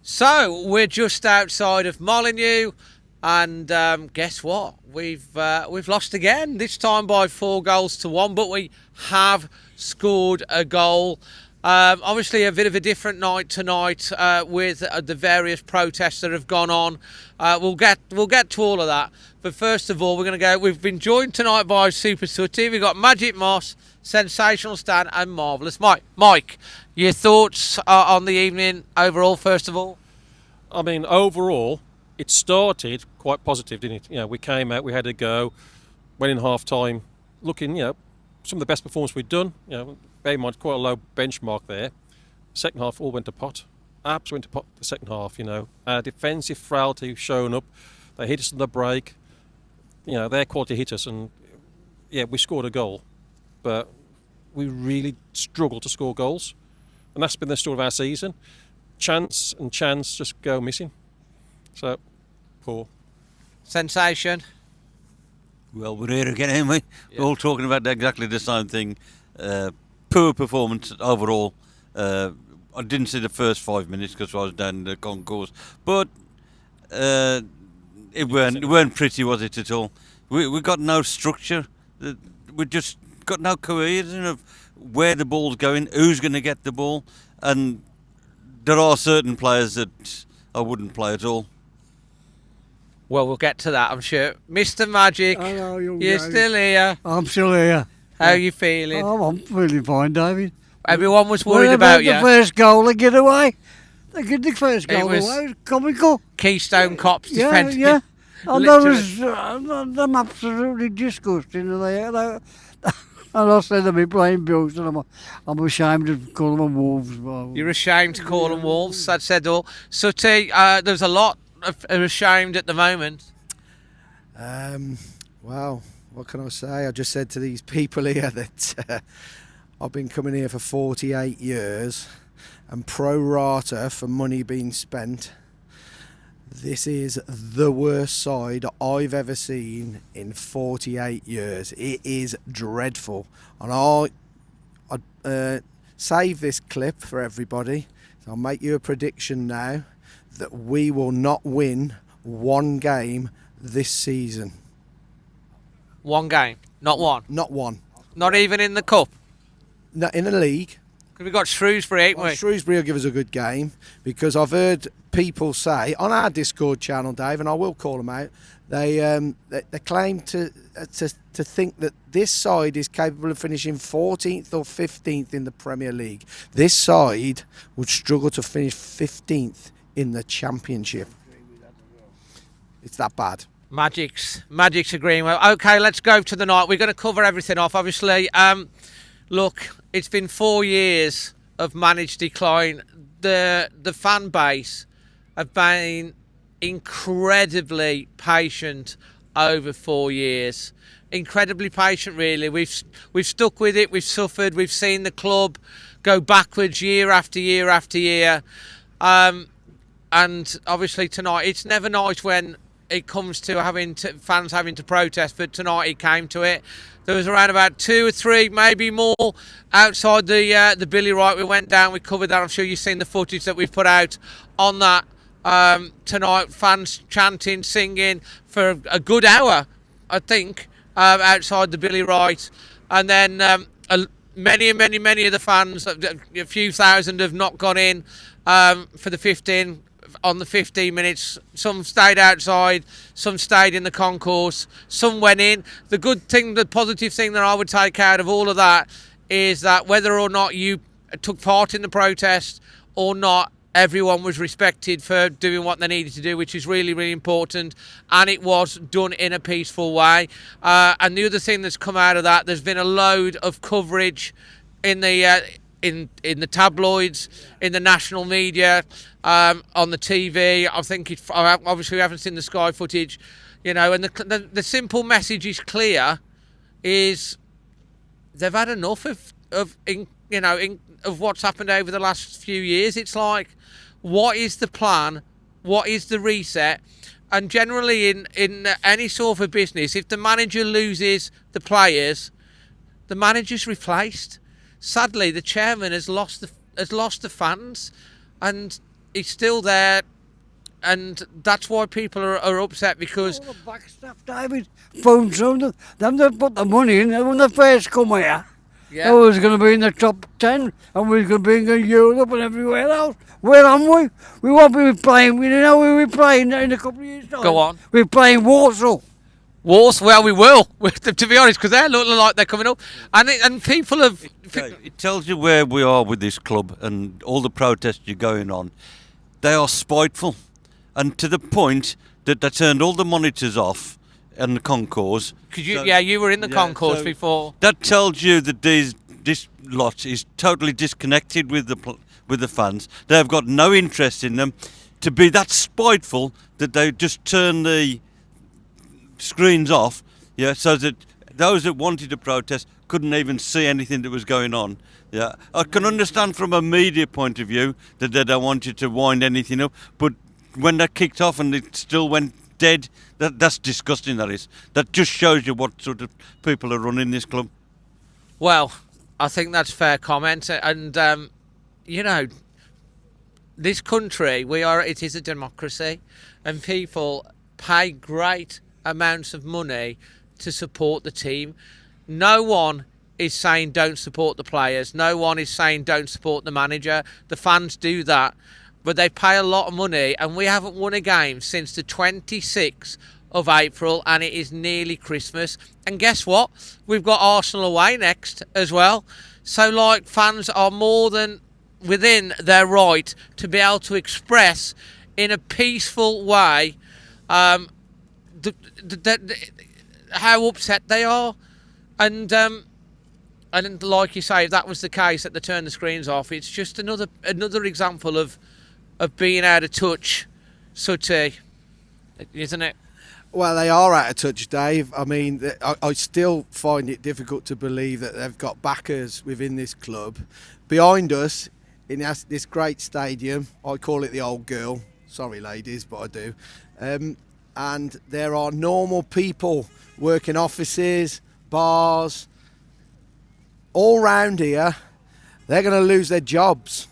So we're just outside of Molineux, and guess what? We've lost again. This time by 4-1, but we have scored a goal. Obviously, a bit of a different night tonight with the various protests that have gone on. We'll get to all of that. But first of all, we're going to go. We've been joined tonight by Super Sooty. We've got Magic Moss, Sensational Stan, and Marvellous Mike. Mike, your thoughts on the evening overall? First of all, I mean, overall, it started quite positive, didn't it? You know, we came out, we had a go, went in half time, looking, some of the best performance we'd done. Bear in mind, quite a low benchmark there. Second half all went to pot. Absolutely went to pot the second half. Our defensive frailty shown up. They hit us on the break. Their quality hit us, and we scored a goal, but we really struggled to score goals, and that's been the story of our season. Chance just go missing. So poor. Sensation. Well, we're here again, ain't we? Yeah. We're all talking about exactly the same thing. Poor performance overall. I didn't see the first 5 minutes because I was down in the concourse, but it weren't pretty, was it at all? We got no structure. We just got no cohesion of where the ball's going, who's going to get the ball, and there are certain players that I wouldn't play at all. Well, we'll get to that, I'm sure. Mr. Magic, hello, you're still here. I'm still here. How are you feeling? Oh, I'm feeling fine, David. Everyone was worried about you. The first goal they get away. They get the first goal away. It was comical. Keystone Cops defending. Yeah. And I'm absolutely disgusting. And I said to me playing Bills, and I'm ashamed to call them Wolves. You're ashamed to call them Wolves? That said all. Sooty, there's a lot of ashamed at the moment. Well, what can I say? I just said to these people here that I've been coming here for 48 years, and pro rata for money being spent, this is the worst side I've ever seen in 48 years. It is dreadful. And I'll save this clip for everybody. So I'll make you a prediction now that we will not win one game this season. One game? Not one? Not one. Not even in the cup? No, in the league. Because we've got Shrewsbury, ain't we? Shrewsbury will give us a good game, because I've heard people say on our Discord channel, Dave, and I will call them out, they claim to think that this side is capable of finishing 14th or 15th in the Premier League. This side would struggle to finish 15th in the Championship. It's that bad. Magic's agreeing well. Okay, let's go to the night. We're going to cover everything off, obviously. Look, it's been 4 years of managed decline. The fan base have been incredibly patient over 4 years. Incredibly patient, really. We've stuck with it. We've suffered. We've seen the club go backwards year after year after year. And obviously tonight, it's never nice when it comes to fans having to protest, but tonight it came to it. There was around about 2 or 3, maybe more, outside the Billy Wright. We went down, we covered that. I'm sure you've seen the footage that we've put out on that tonight. Fans chanting, singing for a good hour, I think, outside the Billy Wright. And then many of the fans, a few thousand, have not gone in for the 15. On the 15 minutes, some stayed outside, some stayed in the concourse, some went in. The positive thing that I would take out of all of that is that whether or not you took part in the protest or not, everyone was respected for doing what they needed to do, which is really, really important, and it was done in a peaceful way. And the other thing that's come out of that, there's been a load of coverage in the tabloids, in the national media, on the TV. I think obviously we haven't seen the Sky footage, and the simple message is clear: is they've had enough of what's happened over the last few years. It's like, what is the plan? What is the reset? And generally in any sort of business, if the manager loses the players, the manager's replaced. Sadly, the chairman has lost the fans, and it's still there, and that's why people are upset because All the back staff, David, phoned some of them that put the money in when they first come here. They was going to be in the top 10 and we was going to be in Europe and everywhere else. Where am we? We won't be playing, we know where we're playing in a couple of years' time. Go on. We're playing Warsaw. Wars. Well, we will, to be honest, because they're looking like they're coming up, and people have. It tells you where we are with this club and all the protests you're going on. They are spiteful, and to the point that they turned all the monitors off and the concourse. You were in the concourse before. That tells you that this lot is totally disconnected with the fans. They have got no interest in them. To be that spiteful that they just turn the screens off, so that those that wanted to protest couldn't even see anything that was going on. Yeah, I can understand from a media point of view that they don't want you to wind anything up, but when that kicked off and it still went dead, that's disgusting. That is. That just shows you what sort of people are running this club. Well, I think that's fair comment, and this country, it is a democracy, and people pay great amounts of money to support the team. No one is saying don't support the players. No one is saying don't support the manager. The fans do that, but they pay a lot of money, and we haven't won a game since the 26th of April, and it is nearly Christmas. And guess what? We've got Arsenal away next as well. So, fans are more than within their right to be able to express in a peaceful way how upset they are, and like you say, if that was the case that they turned the screens off, it's just another example of being out of touch, Sooty, isn't it? Well, they are out of touch, Dave. I mean, I still find it difficult to believe that they've got backers within this club. Behind us, in this great stadium, I call it the Old Girl. Sorry, ladies, but I do. And there are normal people working offices, bars, all round here. They're going to lose their jobs.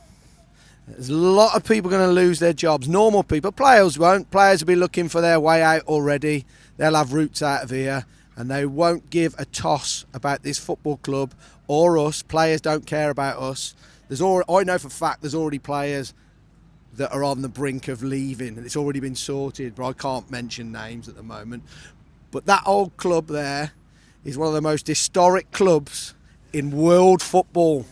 There's a lot of people going to lose their jobs. Normal people. Players won't. Players will be looking for their way out already. They'll have routes out of here, and they won't give a toss about this football club or us. Players don't care about us. I know for a fact there's already players that are on the brink of leaving, and it's already been sorted, but I can't mention names at the moment. But that old club there is one of the most historic clubs in world football,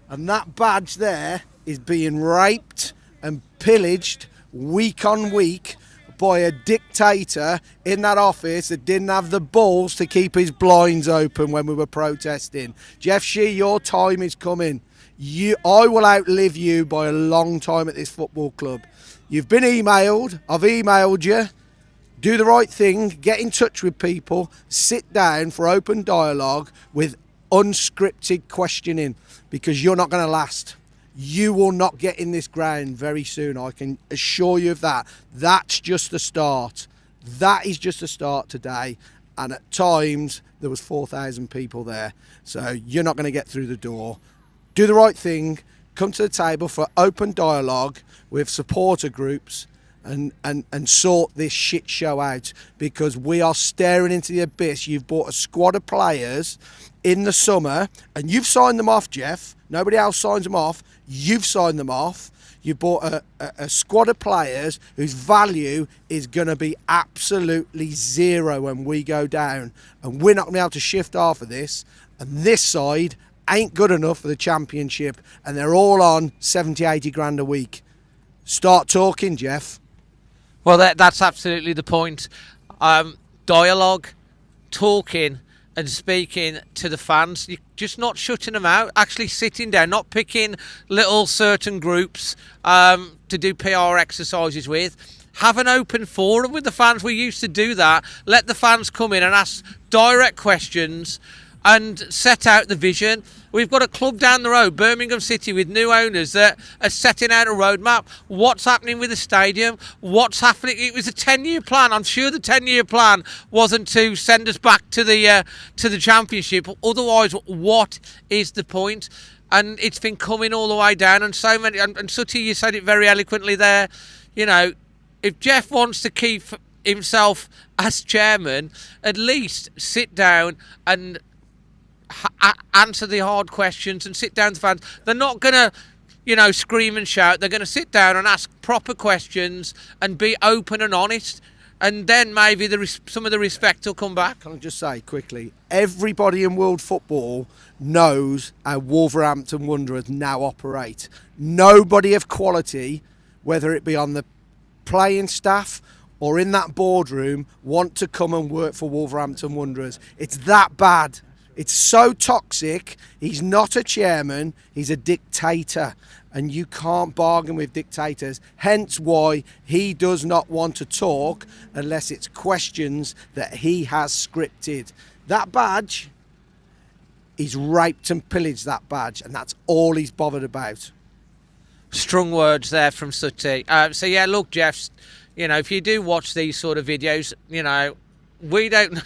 and that badge there is being raped and pillaged week on week by a dictator in that office that didn't have the balls to keep his blinds open when we were protesting. Jeff Shee, your time is coming. I will outlive you by a long time at this football club. You've been emailed. I've emailed you. Do the right thing. Get in touch with people. Sit down for open dialogue with unscripted questioning, because you're not going to last. You will not get in this ground very soon. I can assure you of that. That's just the start. That is just a start today. And at times, there was 4,000 people there. So you're not going to get through the door. Do the right thing, come to the table for open dialogue with supporter groups and sort this shit show out, because we are staring into the abyss. You've bought a squad of players in the summer and you've signed them off, Jeff. Nobody else signs them off. You've signed them off. You bought a squad of players whose value is going to be absolutely zero when we go down, and we're not going to be able to shift half of this, and this side ain't good enough for the championship, and they're all on 70, 80 grand a week. Start talking, Jeff. Well, that's absolutely the point. Dialogue, talking and speaking to the fans. You're just not shutting them out, actually sitting down, not picking little certain groups to do PR exercises with. Have an open forum with the fans. We used to do that. Let the fans come in and ask direct questions and set out the vision. We've got a club down the road, Birmingham City, with new owners that are setting out a roadmap. What's happening with the stadium? What's happening? It was a 10-year plan. I'm sure the 10-year plan wasn't to send us back to the championship. Otherwise, what is the point? and it's been coming all the way down. And so many, and Sooty, you said it very eloquently there. You know, if Jeff wants to keep himself as chairman, at least sit down and answer the hard questions and sit down to fans. They're not going to, you know, scream and shout. They're going to sit down and ask proper questions and be open and honest. And then maybe some of the respect will come back. Can I just say quickly, everybody in world football knows how Wolverhampton Wanderers now operate. Nobody of quality, whether it be on the playing staff or in that boardroom, want to come and work for Wolverhampton Wanderers. It's that bad. It's so toxic. He's not a chairman, he's a dictator. And you can't bargain with dictators. Hence why he does not want to talk unless it's questions that he has scripted. That badge, he's raped and pillaged that badge, and that's all he's bothered about. Strong words there from Sooty. So yeah, look, Jeff, you know, if you do watch these sort of videos, you know,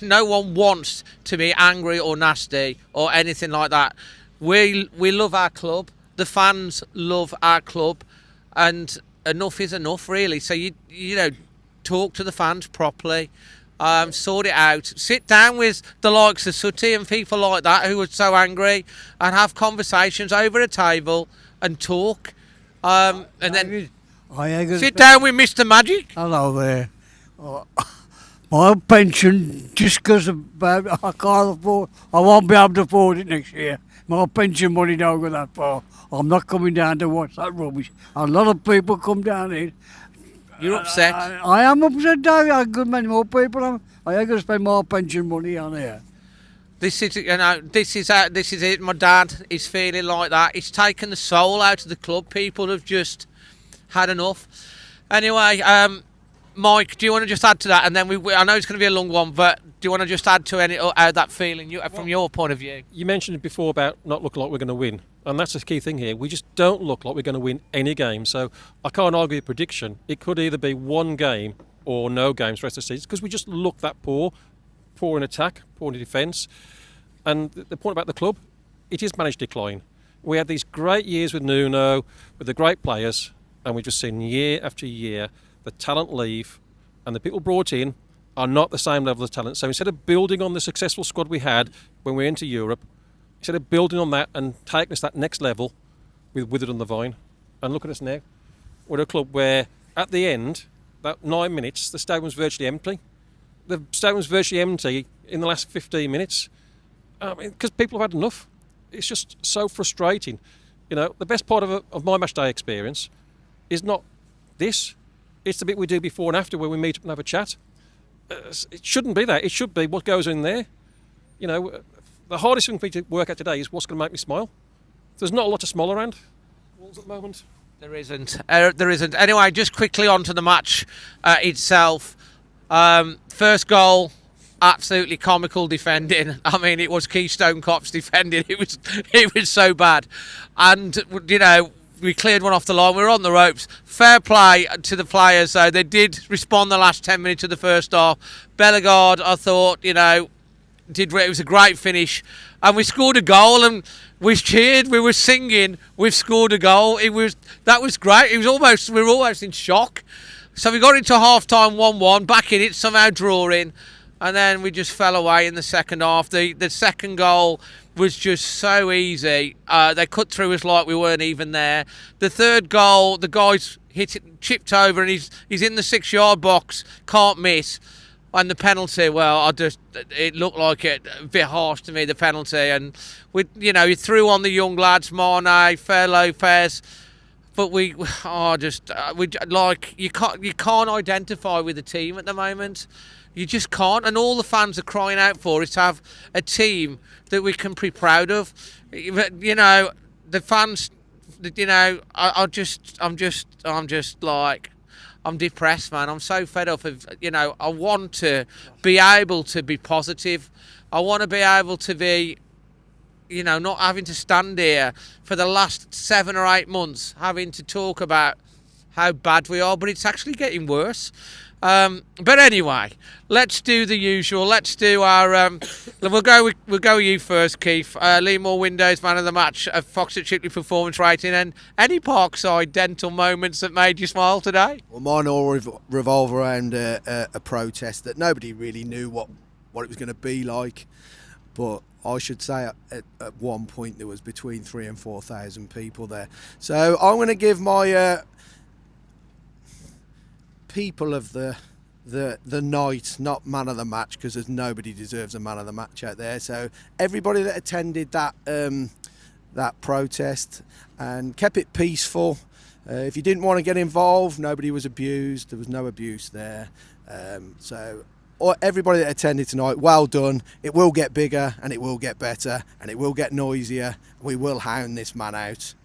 no one wants to be angry or nasty or anything like that. We love our club. The fans love our club, and enough is enough, really. So you know, talk to the fans properly, sort it out, sit down with the likes of Sooty and people like that who are so angry, and have conversations over a table and talk, and then sit down with Mr. Magic. Hello there. My pension, just because I can't afford, I won't be able to afford it next year. My pension money don't go that far. I'm not coming down to watch that rubbish. A lot of people come down here. You're upset. I am upset, Dave. A good many more people. I ain't going to spend more pension money on here. This is, you know, this is it. My dad is feeling like that. It's taken the soul out of the club. People have just had enough. Anyway, Mike, do you want to just add to that? And then I know it's going to be a long one, but do you want to just add to that feeling from your point of view? You mentioned before about not looking like we're going to win, and that's the key thing here. We just don't look like we're going to win any game. So I can't argue a prediction. It could either be one game or no games for the rest of the season, because we just look that poor in attack, poor in defence. And the point about the club, it is managed decline. We had these great years with Nuno, with the great players, and we've just seen year after year the talent leave, and the people brought in are not the same level of talent. So instead of building on the successful squad we had when we went to Europe, instead of building on that and taking us that next level, we've withered on the vine. And look at us now. We're a club where, at the end, that 9 minutes, the stadium was virtually empty. The stadium was virtually empty in the last 15 minutes. Because people have had enough. It's just so frustrating. You know, the best part of my match day experience is not this. It's the bit we do before and after, where we meet up and have a chat. It shouldn't be that. It should be what goes in there. You know, the hardest thing for me to work out today is what's going to make me smile. There's not a lot to smile around at the moment. There isn't. There isn't. Anyway, just quickly on to the match itself. First goal, absolutely comical defending. I mean, it was Keystone Cops defending. It was so bad. And, you know, we cleared one off the line. We were on the ropes. Fair play to the players, though. They did respond the last 10 minutes of the first half. Bellegarde, I thought, you know, it was a great finish. And we scored a goal, and we cheered. We were singing. We've scored a goal. That was great. We were almost in shock. So we got into half-time 1-1, back in it, somehow drawing. And then we just fell away in the second half. The second goal was just so easy. They cut through us like we weren't even there. The third goal, the guy's chipped over, and he's in the 6-yard box, can't miss. And the penalty, well, it looked like it a bit harsh to me, the penalty. And he threw on the young lads, Mane, Fair Lopez. But you can't identify with the team at the moment. You just can't, and all the fans are crying out for is to have a team that we can be proud of. You know, the fans. You know, I'm depressed, man. I'm so fed up of. You know, I want to be able to be positive. I want to be able to be. You know, not having to stand here for the last 7 or 8 months, having to talk about how bad we are, but it's actually getting worse. But anyway, let's do the usual. Let's do our. We'll go with you first, Keith. Leamore Windows man of the match, Fox at Shipley performance rating, and any Parkside dental moments that made you smile today. Well, mine all revolve around a protest that nobody really knew what it was going to be like, but I should say at one point there was between 3,000 and 4,000 people there. So I'm going to give my people of the night, not man of the match, because there's nobody deserves a man of the match out there. So everybody that attended that protest and kept it peaceful. If you didn't want to get involved, nobody was abused. There was no abuse there. Everybody that attended tonight, well done. It will get bigger and it will get better and it will get noisier. We will hound this man out.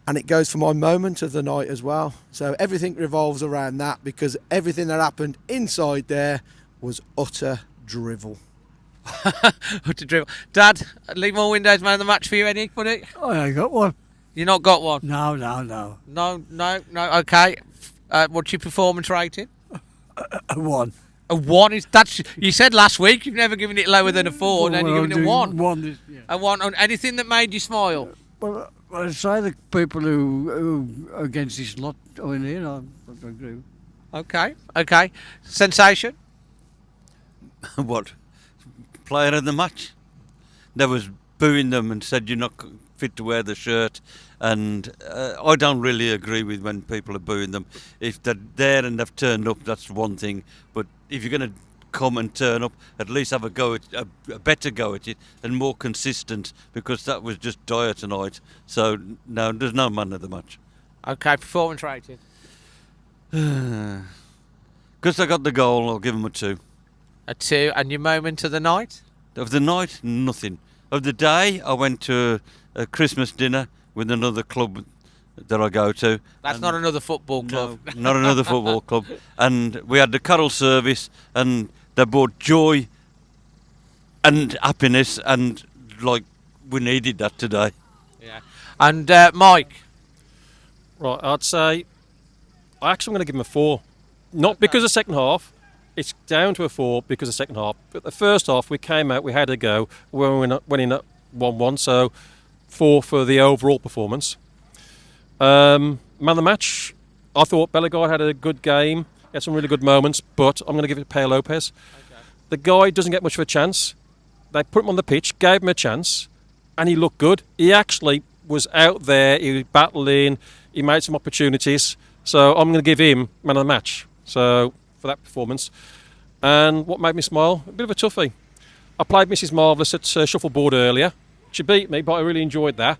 And it goes for my moment of the night as well. So everything revolves around that, because everything that happened inside there was utter drivel. Utter drivel. Dad, Leamore Windows man of the match for you, anybody? I ain't got one. You not got one? No. No. Okay. What's your performance rating? A 1. A 1 is that's. You said last week you've never given it lower than a 4, and then you're giving it 1. 1 is, yeah. A 1 on anything that made you smile. Well, I say the people who are against this lot in here, I agree. Okay. Sensation? What? Player of the match? They was booing them and said you're not fit to wear the shirt, and I don't really agree with when people are booing them. If they're there and they've turned up, that's one thing, but if you're going to come and turn up, at least have a better go at it and more consistent, because that was just dire tonight. So no, there's no man of the match. Okay, performance rating. Because I got the goal, I'll give them a 2. A 2, and your moment of the night? Of the night, nothing. Of the day, I went to a Christmas dinner with another club that I go to. That's not another football club. No, not another football club. And we had the carol service, and they brought joy and happiness, and like we needed that today. Yeah. And Mike? Right, I'd say I'm going to give him a 4. Not because of the second half. It's down to a 4 because of the second half. But the first half, we came out, we had a go. We went in at 1-1, so 4 for the overall performance. Man of the match, I thought Belleguy had a good game. He had some really good moments, but I'm going to give it to Peo Lopez. Okay. The guy doesn't get much of a chance. They put him on the pitch, gave him a chance, and he looked good. He actually was out there, he was battling, he made some opportunities. So I'm going to give him man of the match. So for that performance. And what made me smile? A bit of a toughie. I played Mrs. Marvellous at shuffleboard earlier. She beat me, but I really enjoyed that.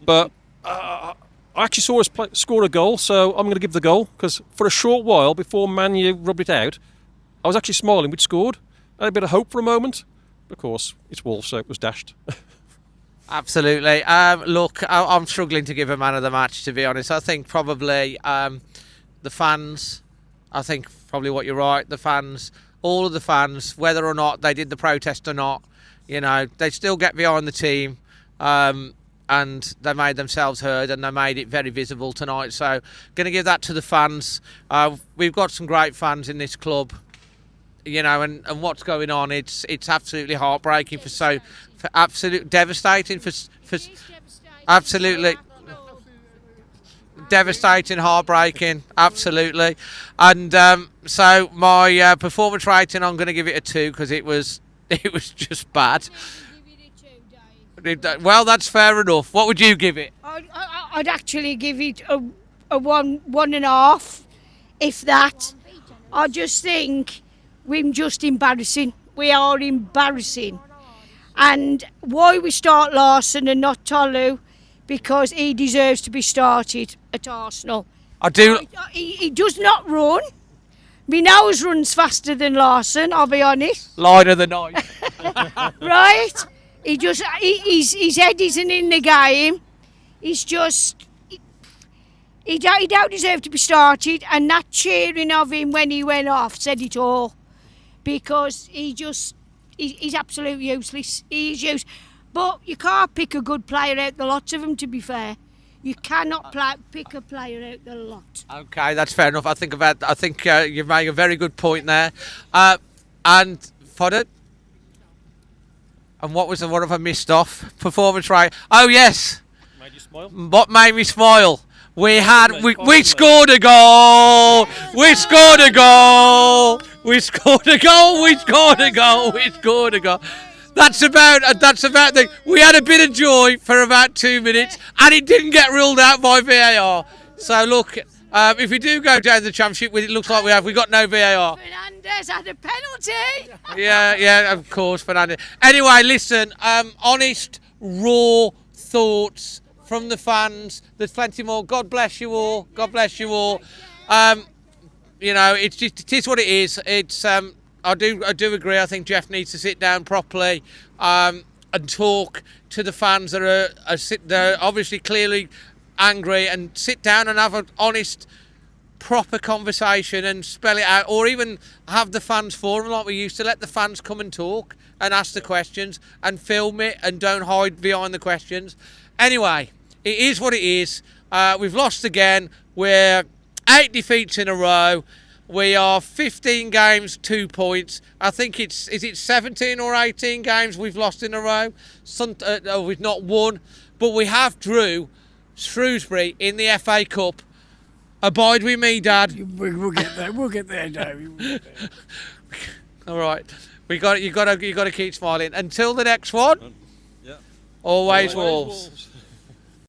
But I actually saw us score a goal, so I'm going to give the goal, because for a short while before Man U rubbed it out, I was actually smiling. We'd scored. I had a bit of hope for a moment. Of course, it's Wolves, so it was dashed. Absolutely. Look, I'm struggling to give a man of the match, to be honest. I think probably the fans, I think probably what you're right, the fans, all of the fans, whether or not they did the protest or not, you know, they still get behind the team, and they made themselves heard, and they made it very visible tonight. So going to give that to the fans. We've got some great fans in this club, you know, and what's going on, it's absolutely heartbreaking for absolute devastating for absolutely devastating, heartbreaking, absolutely. And so my performance rating, I'm going to give it a 2 because it was just bad. Well, that's fair enough. What would you give it? I'd actually give it a 1.5, if that. I just think we're just embarrassing. We are embarrassing. And why we start Larson and not Tolu? Because he deserves to be started at Arsenal. I do. He does not run. Me nose runs faster than Larson, I'll be honest. Line of the night. Right? His head isn't in the game. He's just... He don't deserve to be started, and that cheering of him when he went off said it all. Because he's absolutely useless. He's useless. But you can't pick a good player out the lots of them, to be fair. You cannot pick a player out the lot. Okay, that's fair enough. I think you've made a very good point there. And Fodder. And what have I missed off? Performance rate. Oh yes. Made you smile? What made me smile? We scored a goal. We scored a goal. We scored a goal. We scored a goal. We scored a goal. That's about the. We had a bit of joy for about 2 minutes, and it didn't get ruled out by VAR. So look, if we do go down the championship, it looks like we got no VAR. Fernandez had a penalty. Yeah, of course, Fernandez. Anyway, listen, honest, raw thoughts from the fans. There's plenty more. God bless you all. God bless you all. It is what it is. It's I do agree. I think Jeff needs to sit down properly and talk to the fans that are obviously clearly angry, and sit down and have an honest, proper conversation and spell it out, or even have the fans forum like we used to. Let the fans come and talk and ask the questions and film it, and don't hide behind the questions. Anyway, it is what it is. We've lost again. We're 8 defeats in a row. We are 15 games, 2 points. I think is it 17 or 18 games we've lost in a row? We've not won, but we have drew Shrewsbury in the FA Cup. Abide with me, Dad. We'll get there. We'll get there, Dave. All right, you got to keep smiling until the next one. Yeah. Always Wolves.